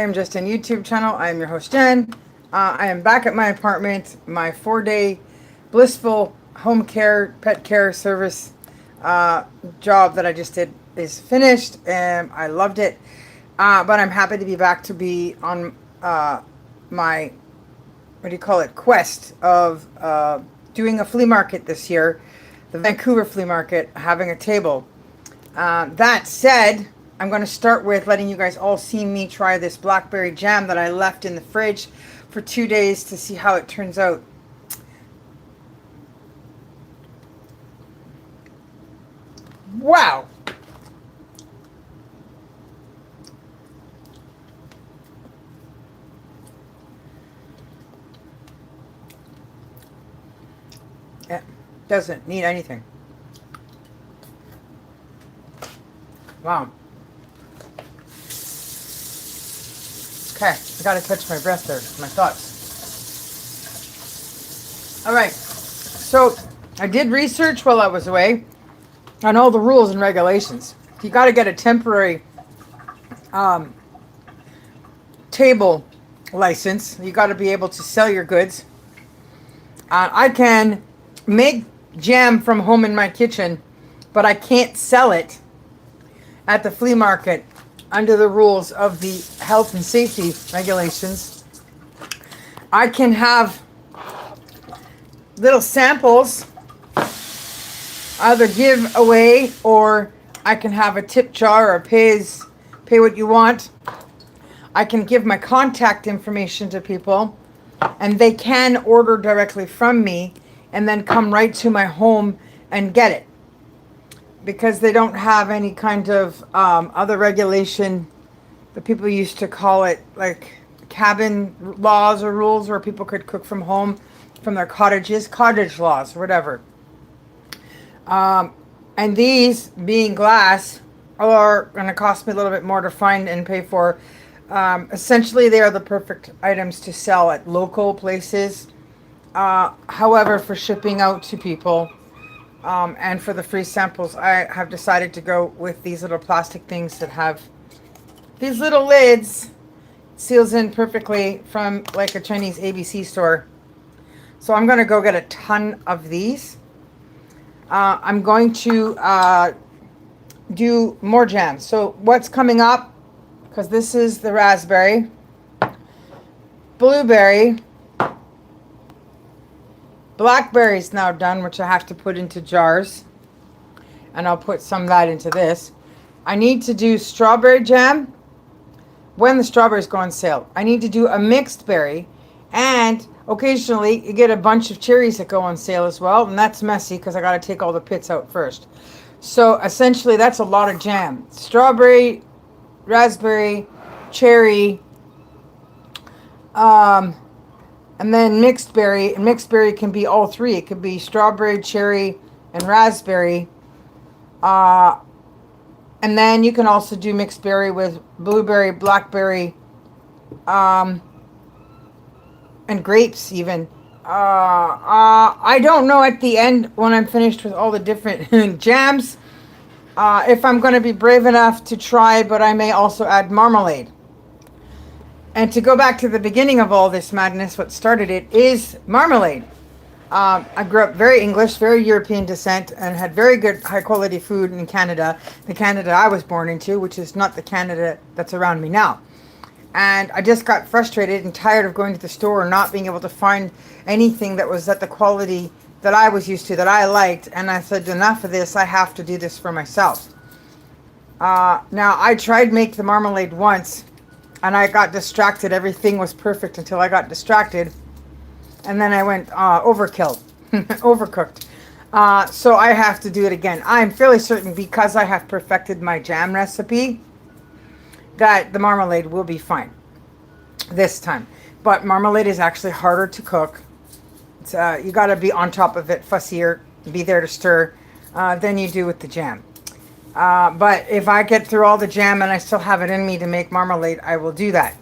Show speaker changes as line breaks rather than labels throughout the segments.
am just a YouTube channel. I am your host, Jen. I am back at my apartment. My 4-day blissful home care, pet care service job that I just did is finished, and I loved it. But I'm happy to be back to be on my, what do you call it, quest of doing a flea market this year, the Vancouver flea market, having a table. That said, I'm going to start with letting you guys all see me try this Blackberry Jam that I left in the fridge for 2 days to see how it turns out. Wow! It doesn't need anything. Wow. Okay, I gotta catch my breath there, my thoughts. All right, so I did research while I was away on all the rules and regulations. You gotta get a temporary table license. You gotta be able to sell your goods. I can make jam from home in my kitchen, but I can't sell it at the flea market under the rules of the health and safety regulations. I can have little samples either give away, or I can have a tip jar or pay what you want. I can give my contact information to people, and they can order directly from me and then come right to my home and get it, because they don't have any kind of other regulation that people used to call it, like cabin laws or rules, where people could cook from home from their cottages, cottage laws or whatever. And these, being glass, are going to cost me a little bit more to find and pay for. Essentially, they are the perfect items to sell at local places. However, for shipping out to people, and for the free samples, I have decided to go with these little plastic things that have these little lids, seals in perfectly, from like a Chinese ABC store. So I'm going to go get a ton of these. I'm going to do more jams. So what's coming up, because this is the raspberry, blueberry, blackberry's now done, which I have to put into jars, and I'll put some of that into this. I need to do strawberry jam when the strawberries go on sale. I need to do a mixed berry, and occasionally you get a bunch of cherries that go on sale as well, and that's messy because I got to take all the pits out first. So essentially that's a lot of jam. Strawberry, raspberry, cherry, and then mixed berry. And mixed berry can be all three. It could be strawberry, cherry, and raspberry. And then you can also do mixed berry with blueberry, blackberry, and grapes even. I don't know at the end, when I'm finished with all the different jams, if I'm going to be brave enough to try, but I may also add marmalade. And to go back to the beginning of all this madness, what started it is marmalade. I grew up very English, very European descent, and had very good high quality food in Canada, the Canada I was born into, which is not the Canada that's around me now. And I just got frustrated and tired of going to the store and not being able to find anything that was at the quality that I was used to, that I liked. And I said, enough of this, I have to do this for myself. Now, I tried make the marmalade once, and I got distracted. Everything was perfect until I got distracted. And then I went overkill, overcooked. So I have to do it again. I'm fairly certain, because I have perfected my jam recipe, that the marmalade will be fine this time. But marmalade is actually harder to cook. It's, you got to be on top of it, fussier, be there to stir, than you do with the jam. But if I get through all the jam and I still have it in me to make marmalade, I will do that.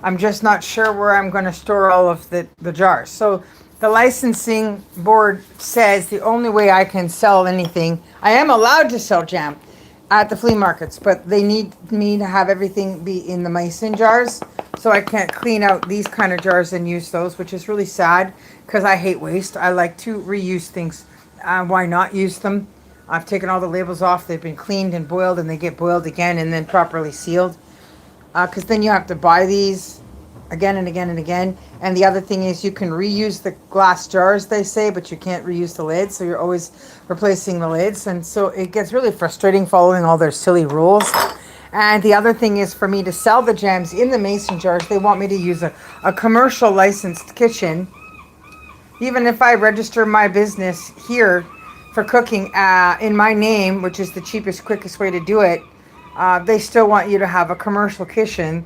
I'm just not sure where I'm going to store all of the jars. So the licensing board says the only way I can sell anything, I am allowed to sell jam at the flea markets, but they need me to have everything be in the mason jars So I can't clean out these kind of jars and use those, which is really sad because I hate waste. I like to reuse things. Why not use them? I've taken all the labels off. They've been cleaned and boiled, and they get boiled again and then properly sealed. Because then you have to buy these again and again and again. And the other thing is you can reuse the glass jars, they say, but you can't reuse the lids. So you're always replacing the lids. And so it gets really frustrating following all their silly rules. And the other thing is for me to sell the jams in the mason jars, they want me to use a commercial licensed kitchen. Even if I register my business here for cooking in my name, which is the cheapest, quickest way to do it, they still want you to have a commercial kitchen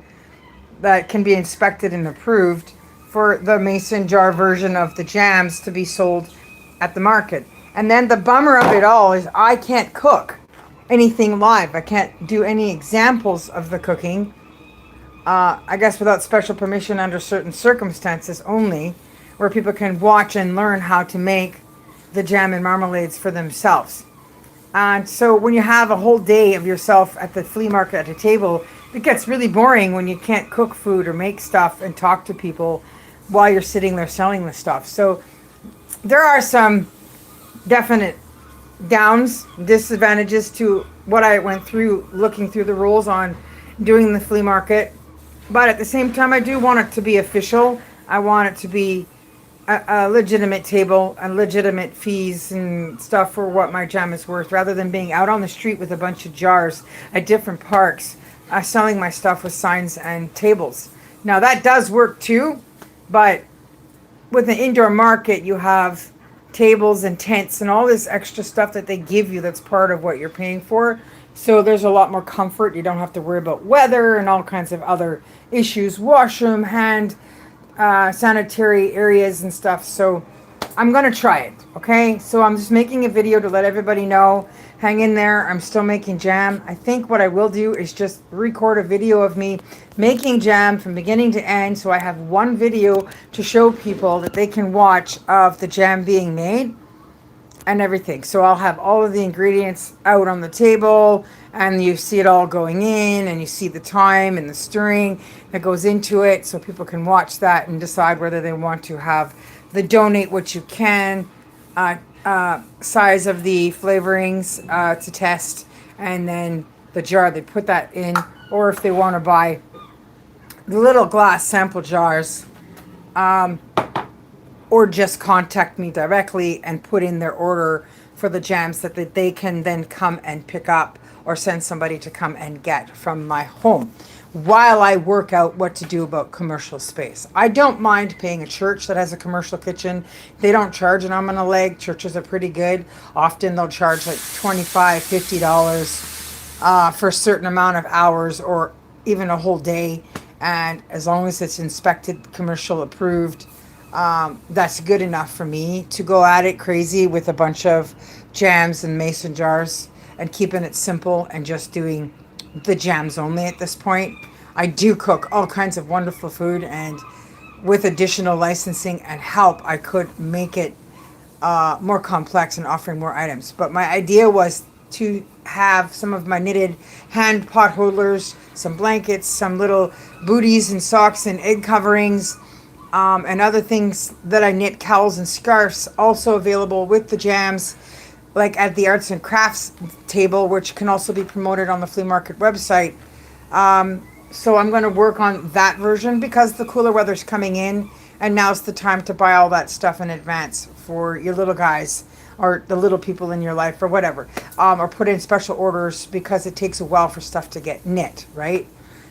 that can be inspected and approved for the mason jar version of the jams to be sold at the market. And then the bummer of it all is I can't cook anything live. I can't do any examples of the cooking. I guess without special permission under certain circumstances only, where people can watch and learn how to make the jam and marmalades for themselves. And so when you have a whole day of yourself at the flea market at a table, it gets really boring when you can't cook food or make stuff and talk to people while you're sitting there selling the stuff. So there are some definite downs, disadvantages to what I went through looking through the rules on doing the flea market. But at the same time, I do want it to be official. I want it to be a legitimate table and legitimate fees and stuff for what my jam is worth, rather than being out on the street with a bunch of jars at different parks selling my stuff with signs and tables. Now that does work too, but with an indoor market you have tables and tents and all this extra stuff that they give you that's part of what you're paying for. So there's a lot more comfort. You don't have to worry about weather and all kinds of other issues, washroom, hand sanitary areas and stuff. So I'm gonna try it. Okay, so I'm just making a video to let everybody know, hang in there, I'm still making jam. I think what I will do is just record a video of me making jam from beginning to end, so I have one video to show people that they can watch of the jam being made and everything. So I'll have all of the ingredients out on the table, and you see it all going in, and you see the time and the stirring that goes into it, so people can watch that and decide whether they want to have the donate what you can size of the flavorings to test, and then the jar they put that in, or if they want to buy the little glass sample jars, or just contact me directly and put in their order for the jams that they can then come and pick up, or send somebody to come and get from my home while I work out what to do about commercial space. I don't mind paying a church that has a commercial kitchen. They don't charge an arm and a leg. Churches are pretty good. Often they'll charge like $25, $50 for a certain amount of hours or even a whole day. And as long as it's inspected, commercial approved, that's good enough for me to go at it crazy with a bunch of jams and mason jars and keeping it simple and just doing the jams only at this point. I do cook all kinds of wonderful food, and with additional licensing and help, I could make it more complex and offering more items. But my idea was to have some of my knitted hand pot holders, some blankets, some little booties and socks and egg coverings, and other things that I knit, cowls and scarves, also available with the jams, like at the arts and crafts table, which can also be promoted on the flea market website. So I'm going to work on that version because the cooler weather's coming in, and now's the time to buy all that stuff in advance for your little guys or the little people in your life or whatever, or put in special orders because it takes a while for stuff to get knit, right?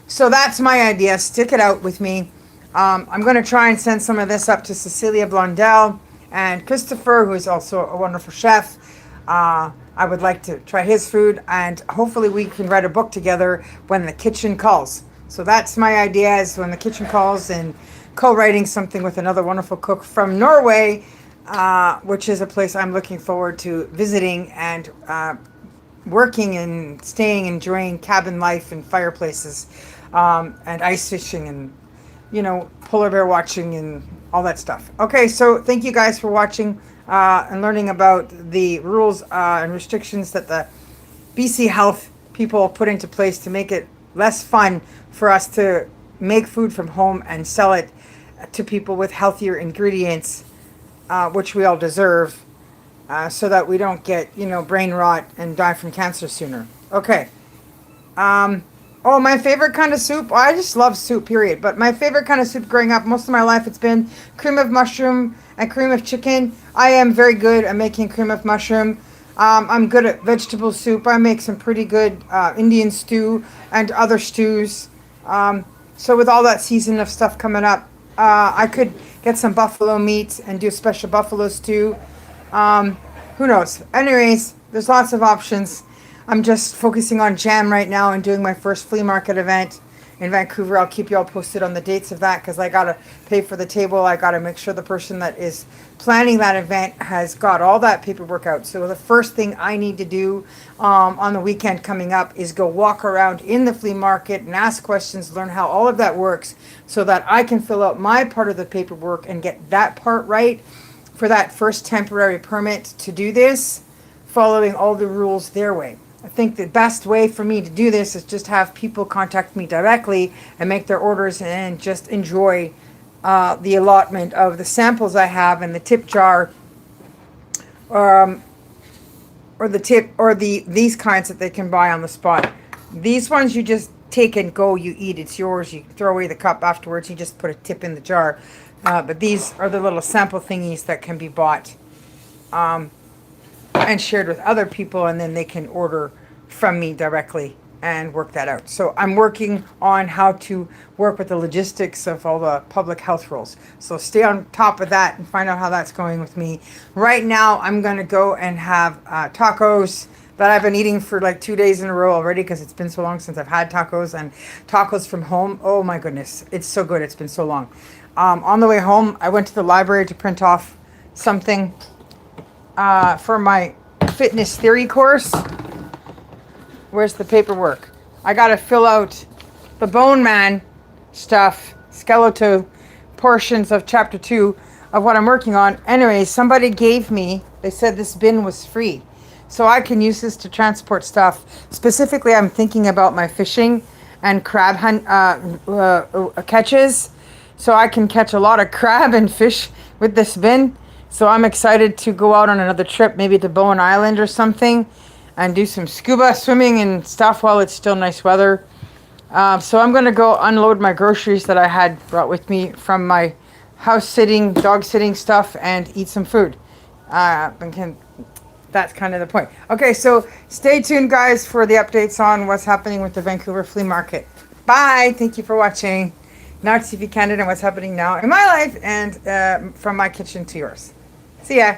So that's my idea. Stick it out with me. I'm going to try and send some of this up to Cecilia Blondell and Christopher, who is also a wonderful chef. I would like to try his food, and hopefully we can write a book together when the kitchen calls. So that's my idea, is when the kitchen calls, and co-writing something with another wonderful cook from Norway, which is a place I'm looking forward to visiting and working and staying, enjoying cabin life and fireplaces, and ice fishing and, you know, polar bear watching and all that stuff. Okay, so thank you guys for watching and learning about the rules and restrictions that the BC Health people put into place to make it less fun for us to make food from home and sell it to people with healthier ingredients, which we all deserve, so that we don't get, brain rot and die from cancer sooner. Okay. Oh, my favorite kind of soup. Well, I just love soup, period. But my favorite kind of soup growing up, most of my life, it's been cream of mushroom and cream of chicken. I am very good at making cream of mushroom. I'm good at vegetable soup. I make some pretty good Indian stew and other stews. So with all that season of stuff coming up, I could get some buffalo meat and do a special buffalo stew. Who knows? Anyways, there's lots of options. I'm just focusing on jam right now and doing my first flea market event in Vancouver. I'll keep you all posted on the dates of that because I got to pay for the table. I got to make sure the person that is planning that event has got all that paperwork out. So the first thing I need to do on the weekend coming up is go walk around in the flea market and ask questions, learn how all of that works so that I can fill out my part of the paperwork and get that part right for that first temporary permit to do this, following all the rules their way. I think the best way for me to do this is just have people contact me directly and make their orders and just enjoy the allotment of the samples I have in the tip jar, or the tip, or these kinds that they can buy on the spot. These ones you just take and go, you eat, it's yours. You throw away the cup afterwards. You just put a tip in the jar. But these are the little sample thingies that can be bought and shared with other people, and then they can order from me directly and work that out. So I'm working on how to work with the logistics of all the public health rules. So stay on top of that and find out how that's going with me. Right now, I'm going to go and have tacos that I've been eating for like 2 days in a row already because it's been so long since I've had tacos, and tacos from home. Oh my goodness, it's so good. It's been so long. On the way home, I went to the library to print off something for my fitness theory course. Where's the paperwork? I got to fill out the Bone Man stuff, skeletal portions of chapter 2 of what I'm working on. Anyways, somebody gave me, they said this bin was free. So I can use this to transport stuff. Specifically, I'm thinking about my fishing and crab hunt catches. So I can catch a lot of crab and fish with this bin. So I'm excited to go out on another trip, maybe to Bowen Island or something, and do some scuba swimming and stuff while it's still nice weather. So I'm going to go unload my groceries that I had brought with me from my house sitting, dog sitting stuff, and eat some food. That's kind of the point. Okay, so stay tuned, guys, for the updates on what's happening with the Vancouver Flea Market. Bye. Thank you for watching. Now to TV Canada and what's happening now in my life and from my kitchen to yours. See ya.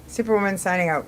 Superwoman signing out.